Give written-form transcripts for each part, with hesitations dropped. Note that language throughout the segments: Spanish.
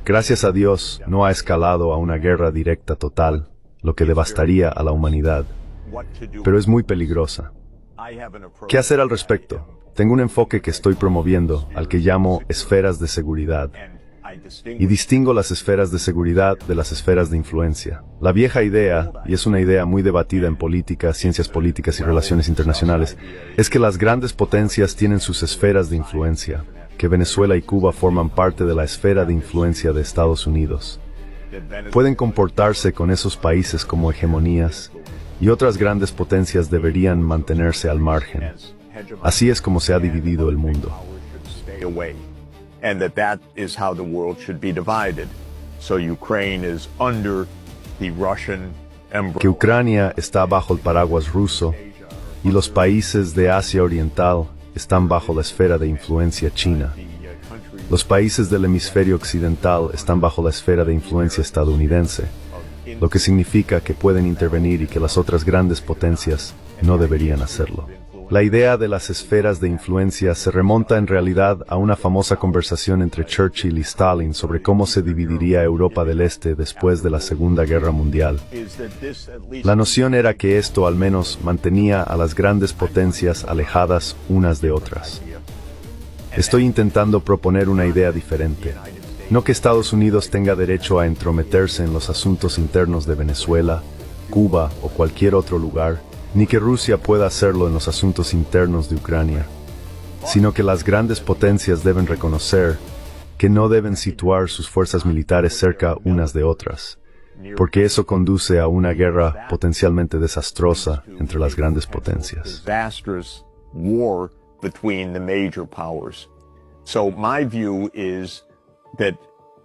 Gracias a Dios, no ha escalado a una guerra directa total, lo que devastaría a la humanidad, pero es muy peligrosa. ¿Qué hacer al respecto? Tengo un enfoque que estoy promoviendo, al que llamo esferas de seguridad, y distingo las esferas de seguridad de las esferas de influencia. La vieja idea, y es una idea muy debatida en política, ciencias políticas y relaciones internacionales, es que las grandes potencias tienen sus esferas de influencia, que Venezuela y Cuba forman parte de la esfera de influencia de Estados Unidos. Pueden comportarse con esos países como hegemonías, y otras grandes potencias deberían mantenerse al margen. Así es como se ha dividido el mundo. And that is how the world should be divided. So Ukraine is under the Russian umbrella. Que Ucrania está bajo el paraguas ruso y los países de Asia Oriental están bajo la esfera de influencia china. Los países del hemisferio occidental están bajo la esfera de influencia estadounidense, lo que significa que pueden intervenir y que las otras grandes potencias no deberían hacerlo. La idea de las esferas de influencia se remonta en realidad a una famosa conversación entre Churchill y Stalin sobre cómo se dividiría Europa del Este después de la Segunda Guerra Mundial. La noción era que esto al menos mantenía a las grandes potencias alejadas unas de otras. Estoy intentando proponer una idea diferente. No que Estados Unidos tenga derecho a entrometerse en los asuntos internos de Venezuela, Cuba o cualquier otro lugar, ni que Rusia pueda hacerlo en los asuntos internos de Ucrania, sino que las grandes potencias deben reconocer que no deben situar sus fuerzas militares cerca unas de otras, porque eso conduce a una guerra potencialmente desastrosa entre las grandes potencias.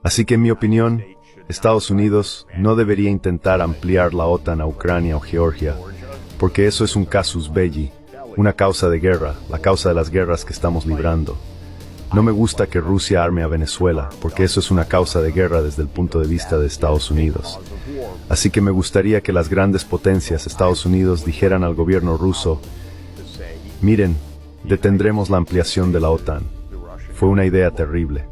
Así que en mi opinión, Estados Unidos no debería intentar ampliar la OTAN a Ucrania o Georgia, porque eso es un casus belli, una causa de guerra, la causa de las guerras que estamos librando. No me gusta que Rusia arme a Venezuela, porque eso es una causa de guerra desde el punto de vista de Estados Unidos. Así que me gustaría que las grandes potencias, Estados Unidos, dijeran al gobierno ruso: miren, detendremos la ampliación de la OTAN. Fue una idea terrible.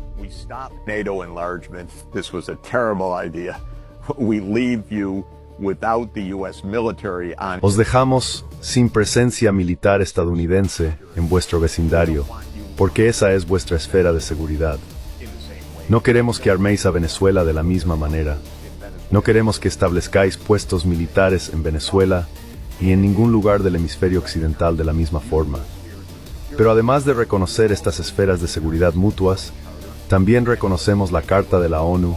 Os dejamos sin presencia militar estadounidense en vuestro vecindario, porque esa es vuestra esfera de seguridad. No queremos que arméis a Venezuela de la misma manera. No queremos que establezcáis puestos militares en Venezuela y en ningún lugar del hemisferio occidental de la misma forma. Pero además de reconocer estas esferas de seguridad mutuas, también reconocemos la Carta de la ONU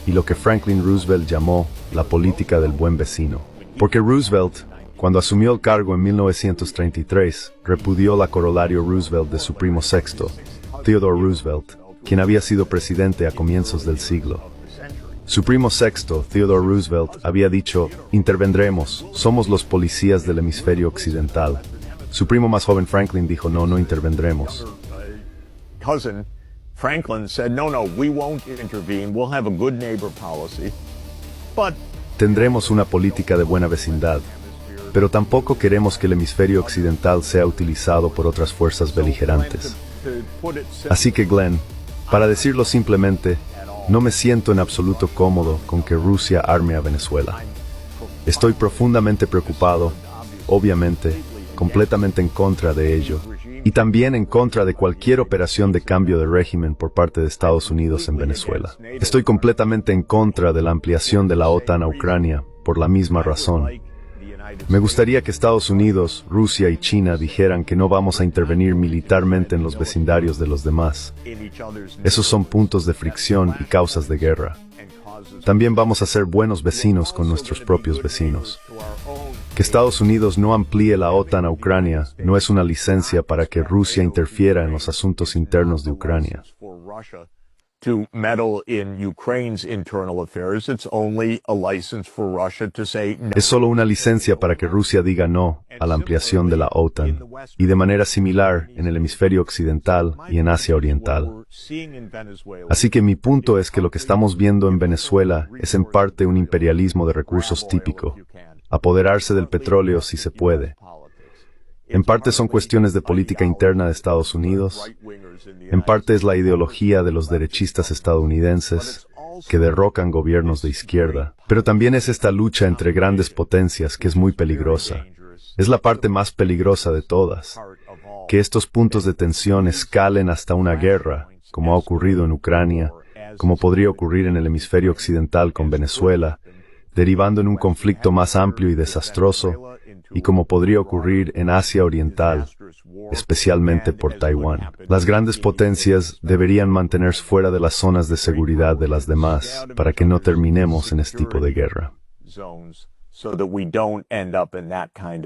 y lo que Franklin Roosevelt llamó la política del buen vecino. Porque Roosevelt, cuando asumió el cargo en 1933, repudió la corolario Roosevelt de su primo sexto, Theodore Roosevelt, quien había sido presidente a comienzos del siglo. Su primo sexto, Theodore Roosevelt, había dicho: intervendremos, somos los policías del hemisferio occidental. Su primo más joven, Franklin, dijo: no intervendremos. Franklin said, no, we won't intervene. We'll have a good neighbor policy. But tendremos una política de buena vecindad, pero tampoco queremos que el hemisferio occidental sea utilizado por otras fuerzas beligerantes. Así que, Glenn, para decirlo simplemente, no me siento en absoluto cómodo con que Rusia arme a Venezuela. Estoy profundamente preocupado, obviamente, completamente en contra de ello, y también en contra de cualquier operación de cambio de régimen por parte de Estados Unidos en Venezuela. Estoy completamente en contra de la ampliación de la OTAN a Ucrania, por la misma razón. Me gustaría que Estados Unidos, Rusia y China dijeran que no vamos a intervenir militarmente en los vecindarios de los demás. Esos son puntos de fricción y causas de guerra. También vamos a ser buenos vecinos con nuestros propios vecinos. Que Estados Unidos no amplíe la OTAN a Ucrania no es una licencia para que Rusia interfiera en los asuntos internos de Ucrania. Es solo una licencia para que Rusia diga no a la ampliación de la OTAN, y de manera similar en el hemisferio occidental y en Asia Oriental. Así que mi punto es que lo que estamos viendo en Venezuela es en parte un imperialismo de recursos típico. Apoderarse del petróleo si se puede. En parte son cuestiones de política interna de Estados Unidos, en parte es la ideología de los derechistas estadounidenses, que derrocan gobiernos de izquierda. Pero también es esta lucha entre grandes potencias que es muy peligrosa. Es la parte más peligrosa de todas. Que estos puntos de tensión escalen hasta una guerra, como ha ocurrido en Ucrania, como podría ocurrir en el hemisferio occidental con Venezuela, derivando en un conflicto más amplio y desastroso, y como podría ocurrir en Asia Oriental, especialmente por Taiwán. Las grandes potencias deberían mantenerse fuera de las zonas de seguridad de las demás para que no terminemos en este tipo de guerra. So that we don't end up in that kind of